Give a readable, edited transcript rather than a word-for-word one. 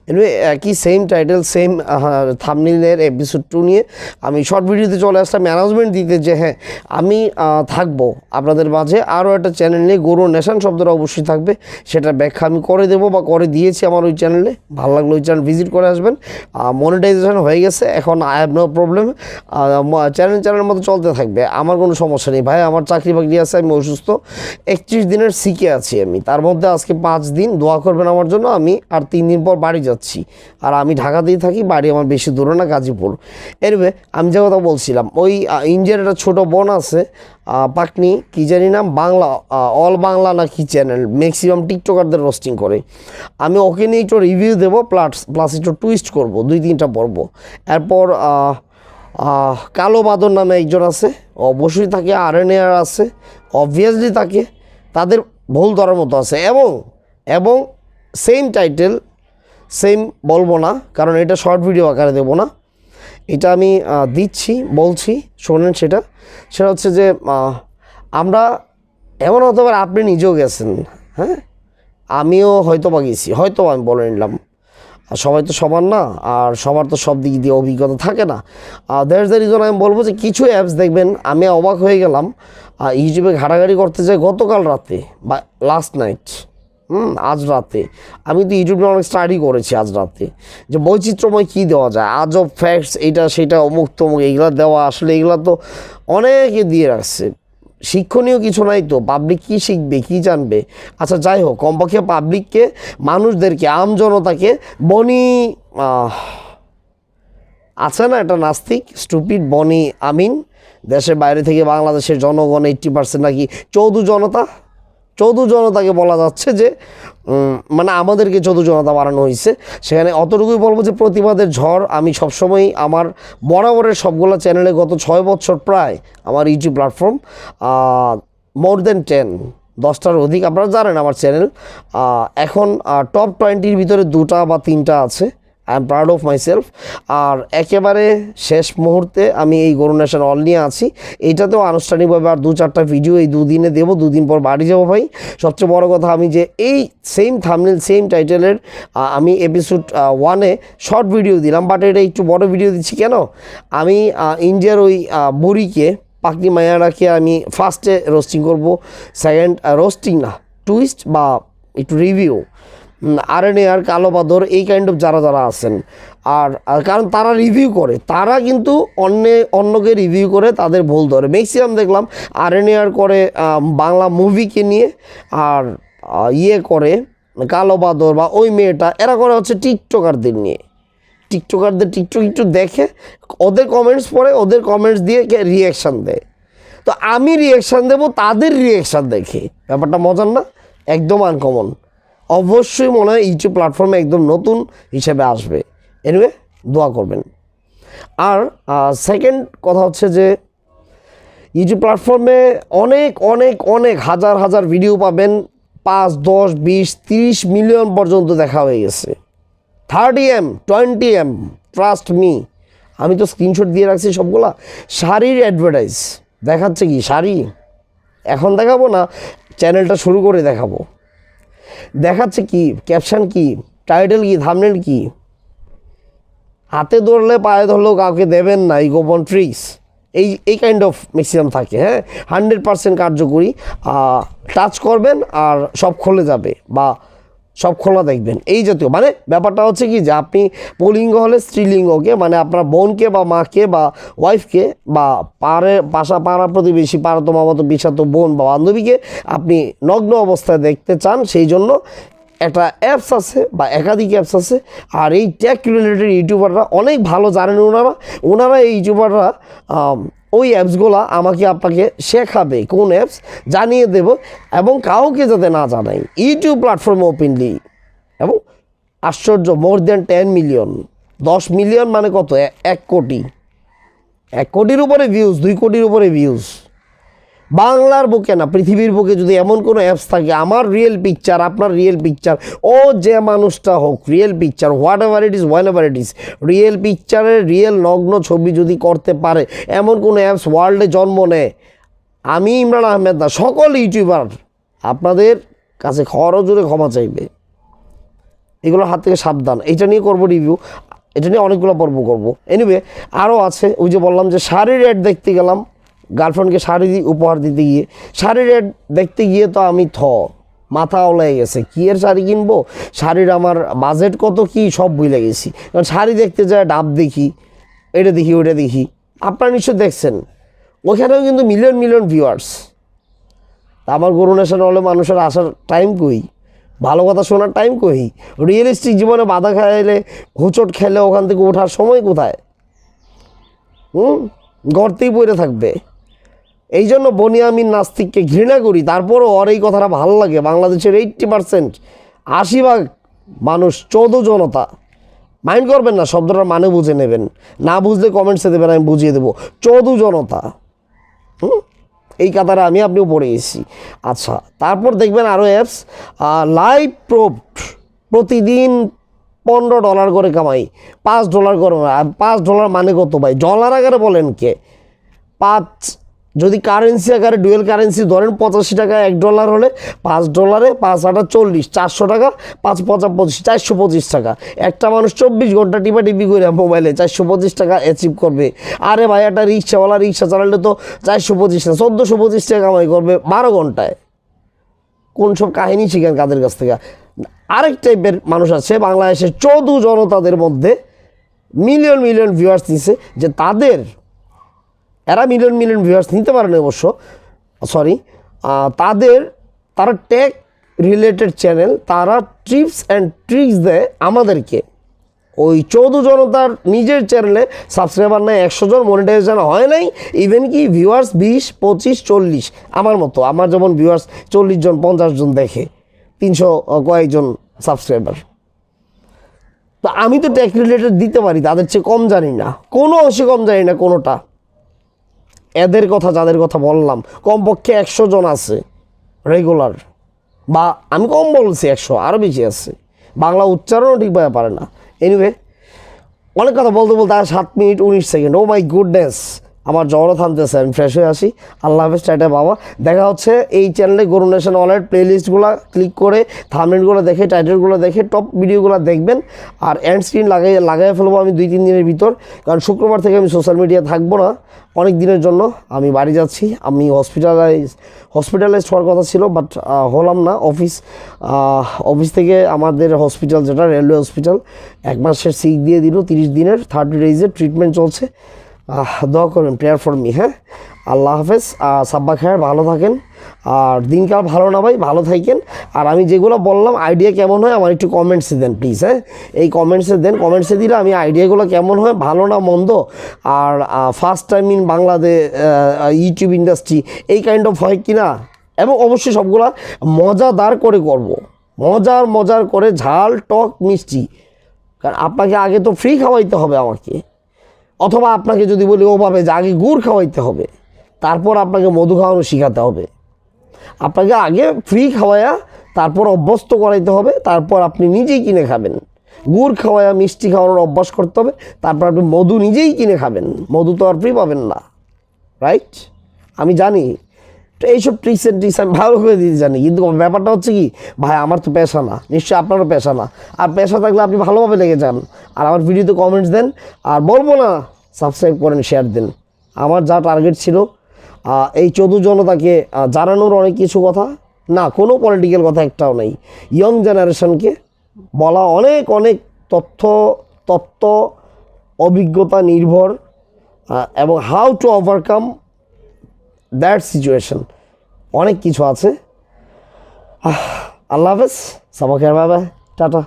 Anyway একই same title same থাম্বনেইলের episode 2 নিয়ে আমি শর্ট ভিডিওতে চলে আসলাম অ্যানাউন্সমেন্ট দিতে যে হ্যাঁ আমি থাকবো আপনাদের মাঝে আরও একটা চ্যানেল নিয়ে। গরু নেশন শব্দটা অবশ্যই থাকবে, সেটা ব্যাখ্যা আমি করে দেবো বা করে দিয়েছি আমার ওই চ্যানেলে। ভালো লাগলো ওই চ্যানেল ভিজিট করে আসবেন। মনিটাইজেশন হয়ে গেছে, এখন আই হ্যাভ নো প্রবলেম। চ্যানেলের মতো চলতে থাকবে, আমার কোনো সমস্যা নেই ভাই। আমার চাকরি বাকরি আছে, আমি অসুস্থ, 31 দিনের সিকে আছি আমি। তার মধ্যে আজকে 5 দিন দোয়া করবেন আমার জন্য। আমি আর 3 দিন পর বাড়ি যাচ্ছি, আর আমি ঢাকাতেই থাকি, বাড়ি আমার বেশি দূরে না, গাজীপুর। এনিওয়ে আমি যে কথা বলছিলাম, ওই ইন্ডিয়ার একটা ছোটো বোন আছে, পাকনি কী জানি নাম, বাংলা অল বাংলা না কি চ্যানেল, ম্যাক্সিমাম টিকটকারদের রোস্টিং করে। আমি ওকে নিয়ে একটু রিভিউ দেবো, প্লাস একটু টুইস্ট করবো 2-3টা পর্ব। এরপর কালো বাদর নামে একজন আছে, অবশ্যই তাকে আরএনএআর আছে, অবভিয়াসলি তাকে তাদের ভুল ধরার মতো আছে। এবং সেম টাইটেল সেম বলবো না, কারণ এটা শর্ট ভিডিও আকারে দেবো না, এটা আমি দিচ্ছি, বলছি শোনেন। সেটা হচ্ছে যে আমরা এমন হতে পারে আপনি নিজেও গেছেন, হ্যাঁ আমিও হয়তো বা গেছি, হয়তো আমি বলে নিলাম। সবাই তো সবার না, আর সবার তো সব দিক দিয়ে অভিজ্ঞতা থাকে না। দ্যাটস দ্য রিজন আমি বলবো যে কিছু অ্যাপস দেখবেন, আমি অবাক হয়ে গেলাম ইউটিউবে ঘাটাঘাটি করতে যাই গতকাল রাতে বা লাস্ট নাইট, আজ রাতে। আমি তো ইউটিউবে অনেক স্টাডি করেছি আজ রাতে, যে বৈচিত্র্যময় কী দেওয়া যায়, আজব ফ্যাক্টস, এইটা সেটা অমুক তমুক, এইগুলো দেওয়া আসলে এগুলো তো অনেকে দিয়ে রাখছে। শিক্ষণীয় কিছু নাই তো, পাবলিক কী শিখবে, কী জানবে? আচ্ছা যাই হোক, কমপক্ষে পাবলিককে, মানুষদেরকে, আমজনতাকে বনি আছে না একটা নাস্তিক স্টুপিড বনি আমিন, দেশের বাইরে থেকে বাংলাদেশের জনগণ 80% নাকি চৌধু জনতাকে বলা যাচ্ছে যে মানে আমাদেরকে চৌধু জনতা বানানো হয়েছে। সেখানে অতটুকুই বলবো যে প্রতিবাদের ঝড় আমি সবসময়ই আমার বরাবরের সবগুলো চ্যানেলে গত 6 বছর প্রায় আমার ইউটিউব প্ল্যাটফর্ম মোর দেন 10টার অধিক, আপনারা জানেন আমার চ্যানেল। এখন টপ 20-র ভিতরে 2টা বা 3টা আছে। I am proud of myself. আর একেবারে শেষ মুহূর্তে আমি এই গরু নেশন অল নিয়ে আছি। এইটাতেও আনুষ্ঠানিকভাবে আর 2-4টা ভিডিও এই 2 দিনে দেবো, 2 দিন পর বাড়ি যাবো ভাই। সবচেয়ে বড় কথা, আমি যে এই সেম থাম্বনেল সেম টাইটেলের আমি এপিসোড 1-এ শর্ট ভিডিও দিলাম, বাট এটা একটু বড় ভিডিও দিচ্ছি কেন? আমি ইন্ডিয়ার ওই বুড়িকে, পাকনি মায়ারাকে আমি ফার্স্টে রোস্টিং করবো, সেকেন্ড রোস্টিং না, টুইস্ট বা একটু রিভিউ আরএনএআর, কালো বাদর, এই কাইন্ড অফ যারা আছেন। আর কারণ তারা রিভিউ করে, তারা কিন্তু অন্যকে রিভিউ করে তাদের ভুল ধরে। ম্যাক্সিমাম দেখলাম আরএনএআর করে বাংলা মুভিকে নিয়ে, আর করে কালো বাদর বা ওই মেয়েটা, এরা করে হচ্ছে টিকটকারদের নিয়ে। টিকটকারদের টিকটক একটু দেখে, ওদের কমেন্টস পড়ে, ওদের কমেন্টস দিয়ে রিয়াকশান দেয়। তো আমি রিয়াকশান দেবো তাদের রিয়াকশান দেখে। ব্যাপারটা মজার না? একদম আনকমন। অবশ্যই মনে হয় ইউটিউব প্ল্যাটফর্মে একদম নতুন হিসেবে আসবে। এনিওয়ে দোয়া করবেন। আর সেকেন্ড কথা হচ্ছে যে ইউটিউব প্ল্যাটফর্মে অনেক অনেক অনেক হাজার ভিডিও পাবেন, 5, 10, 20, 30 মিলিয়ন পর্যন্ত দেখা হয়ে গেছে। 30M 20M, ট্রাস্ট মি, আমি তো স্ক্রিনশট দিয়ে রাখছি সবগুলা। শাড়ির অ্যাডভার্টাইজ দেখাচ্ছে, কি শাড়ি এখন দেখাবো না, চ্যানেলটা শুরু করে দেখাবো। দেখাচ্ছে কি, ক্যাপশন কি, টাইটেল কি, থাম্বনেল কি, হাতে ধরলে পায়ে ধরলেও কাউকে দেবেন না, এই গোপন ট্রিক্স, এই কাইন্ড অফ ম্যাক্সিমাম থাকে। হ্যাঁ, 100% কার্যকরী। টাচ করবেন আর সব খুলে যাবে, বা সব খোলা দেখবেন, এই জাতীয়। মানে ব্যাপারটা হচ্ছে কি, যে আপনি পুলিঙ্গ হলে স্ত্রীলিঙ্গকে, মানে আপনার বোনকে বা মাকে বা ওয়াইফকে বা পাড়া প্রতিবেশী, পাড়াতো মামাতো বিশাতো বোন বা বান্ধবীকে আপনি নগ্ন অবস্থায় দেখতে চান, সেই জন্য একটা অ্যাপস আছে বা একাধিক অ্যাপস আছে। আর এই টেক রিলেটেড ইউটিউবাররা অনেক ভালো জানেন, ওনারা এই ইউটিউবাররা ওই অ্যাপসগুলো আমাকে আপনাকে শেখাবে, কোন অ্যাপস জানিয়ে দেব, এবং কাউকে যাতে না জানাই ইউটিউব প্ল্যাটফর্মে ওপেনলি। এবং আশ্চর্য, মোর দেন 10 মিলিয়ন, 10 মিলিয়ন মানে কত? 1 কোটি, 1 কোটির উপরে ভিউজ, 2 কোটির উপরে ভিউজ। বাংলার বুকে না, পৃথিবীর বুকে যদি এমন কোনো অ্যাপস থাকে, আমার রিয়েল পিকচার, আপনার রিয়েল পিকচার, ও যে মানুষটা হোক, real picture, whatever it is, real পিকচারের রিয়েল নগ্ন ছবি যদি করতে পারে, এমন কোনো অ্যাপস ওয়ার্ল্ডে জন্ম নেয়, আমি ইমরান আহমেদ না, সকল ইউটিউবার আপনাদের কাছে খরচে ক্ষমা চাইবে। এগুলোর হাত থেকে সাবধান। এটা নিয়ে করবো রিভিউ, এটা নিয়ে অনেকগুলো পর্ব করবো। এনিওয়ে আরও আছে, ওই যে বললাম যে শাড়ির অ্যাড দেখতে গেলাম, গার্লফ্রেন্ডকে শাড়ি উপহার দিতে গিয়ে, শাড়ির অ্যাড দেখতে গিয়ে তো আমি মাথা ওলাই গেছে, কী এর শাড়ি কিনবো, শাড়ির আমার বাজেট কত কী সব ভুলে গেছি। কারণ শাড়ি দেখতে যায় ডাব দেখি, এটা দেখি ওইটা দেখি, আপনারা নিশ্চয় দেখছেন, ওইখানেও কিন্তু মিলিয়ন মিলিয়ন ভিউয়ার্স। আমার গরু নেশন হলে মানুষের আসার টাইম কই, ভালো কথা শোনার টাইম কই, রিয়েলিস্টিক জীবনে বাধা খাইলে হুচট খেলে ওখান থেকে ওঠার সময় কোথায়? গর্তেই পড়ে থাকবে। এই জন্য বনিয়ামিন নাস্তিককে ঘৃণা করি, তারপরও ওর এই কথাটা ভালো লাগে। বাংলাদেশের 80% 80% মানুষ চৌধু জনতা, মাইন্ড করবেন না, শব্দটার মানে বুঝে নেবেন, না বুঝলে কমেন্টসে দেবেন, আমি বুঝিয়ে দেবো। চৌধু জনতা, এই কথাটা আমি আপনিও পড়ে গেছি। আচ্ছা, তারপর দেখবেন আরও অ্যাপস, লাইভ প্রুফ প্রতিদিন $15 করে কামাই, $5 করে। $5 মানে কত ভাই? ডলার আকারে বলেন কে? 5, যদি কারেন্সি আকারে ডুয়েল কারেন্সি ধরেন, $85 $1 হলে $5 5 8 40, 400 টাকা, 5 5 25, 425 টাকা। একটা মানুষ 24 ঘন্টা টিপি করে মোবাইলে 425 টাকা অ্যাচিভ করবে। আরে ভাই, একটা রিক্সাওয়ালা রিক্সা চালালে তো 425 টাকা 1425 টাকা কামাই করবে 12 ঘন্টায়। কোন সব কাহিনী শিখেন কাদের কাছ থেকে? আরেক টাইপের মানুষ আছে বাংলাদেশের চৌধু জনতাদের মধ্যে, মিলিয়ন মিলিয়ন ভিউয়ার্স নিছে, যে এরা মিলিয়ন মিলিয়ন ভিউয়ার্স নিতে পারে না অবশ্য, সরি, তারা টেক রিলেটেড চ্যানেল, তারা টিপস অ্যান্ড ট্রিক্স দেয় আমাদেরকে। ওই চৌধু জনতার নিজের চ্যানেলে সাবস্ক্রাইবার নাই 100 জন, মনিটাইজেশন হয় নাই, ইভেন কি ভিউয়ার্স 20 25 40, আমার মতো, আমার যেমন ভিউয়ার্স 40 জন 50 জন দেখে, 300 কয়েকজন সাবস্ক্রাইবার। তো আমি তো টেক রিলেটেড দিতে পারি, তাদের চেয়ে কম জানি না, কোনো অংশে কম জানি না কোনোটা। এদের কথা, যাদের কথা বললাম, কমপক্ষে 100 জন আছে রেগুলার, বা আমি কম বলছি, 100 আরও বেশি আছে, বাংলা উচ্চারণও ঠিকভাবে পারে না। এনিওয়ে, অনেক কথা বলতে বলতে আর 7 minute 19 second. Oh my goodness, আমার জ্বরও থামতেছে, আমি ফ্রেশ হয়ে আসি। আল্লাহ হাফেজ, টাটা বাবা। দেখা হচ্ছে এই চ্যানেলে গরু নেশন ওয়ালেট প্লেলিস্টগুলো ক্লিক করে, থাম্বনেলগুলো দেখে, টাইটেলগুলো দেখে, টপ ভিডিওগুলো দেখবেন। আর এন্ড স্ক্রিন লাগাই ফেলবো আমি 2-3 দিনের ভিতর, কারণ শুক্রবার থেকে আমি সোশ্যাল মিডিয়া থাকবো না অনেক দিনের জন্য। আমি বাড়ি যাচ্ছি, আমি হসপিটালাইজড হওয়ার কথা ছিল, বাট হলাম না। অফিস থেকে আমাদের হসপিটাল, যেটা রেলওয়ে হসপিটাল, 1 মাসের সিক দিয়ে দিল, 30 দিনের 30 ডেজের ট্রিটমেন্ট চলছে। দোয়া করবেন, প্রেয়ার ফর মি। হ্যাঁ, আল্লাহ হাফেজ, সাব্বা খায়ের, ভালো থাকেন। আর দিনকাল ভালো না ভাই, ভালো থাকেন। আর আমি যেগুলো বললাম আইডিয়া কেমন হয় আমার একটু কমেন্টসে দেন প্লিজ। হ্যাঁ, এই কমেন্টসে দেন, কমেন্টসে দিলে আমি আইডিয়াগুলো কেমন হয়, ভালো না মন্দ, আর first time in Bangladesh YouTube industry এই কাইন্ড অফ হয় কি না, এবং অবশ্যই সবগুলা মজাদার করে করব, মজার করে, ঝাল টক মিষ্টি। কারণ আপনাকে আগে তো ফ্রি খাওয়াইতে হবে আমাকে, অথবা আপনাকে যদি বলি ওভাবে যে আগে গুড় খাওয়াইতে হবে, তারপর আপনাকে মধু খাওয়ানো শেখাতে হবে। আপনাকে আগে ফ্রি খাওয়ায়া তারপর অভ্যস্ত করাইতে হবে, তারপর আপনি নিজেই কিনে খাবেন। গুড় খাওয়ায়া মিষ্টি খাওয়ানোর অভ্যাস করতে হবে, তারপর আপনি মধু নিজেই কিনে খাবেন। মধু তো আর ফ্রি পাবেন না, রাইট? আমি জানি, তো এইসব ট্রিক্স অ্যান্ড ট্রিক্স আমি ভালো করে দিতে জানি, কিন্তু ব্যাপারটা হচ্ছে কি ভাই, আমার তো পেশা না, নিশ্চয়ই আপনারও পেশা না। আর পেশা থাকলে আপনি ভালোভাবে লেগে যান, আর আমার ভিডিওতে কমেন্টস দেন, আর বলবো না সাবস্ক্রাইব করেন, শেয়ার দেন। আমার যা টার্গেট ছিল এই চৌধু জনতাকে জানানোর অনেক কিছু কথা, না কোনো পলিটিক্যাল কথা একটাও নেই, ইয়ং জেনারেশনকে বলা অনেক তথ্য অভিজ্ঞতা নির্ভর, এবং how to overcome that situation, অনেক কিছু আছে। আল্লাহ হাফেজ, সাবাকের বাবা, টাটা।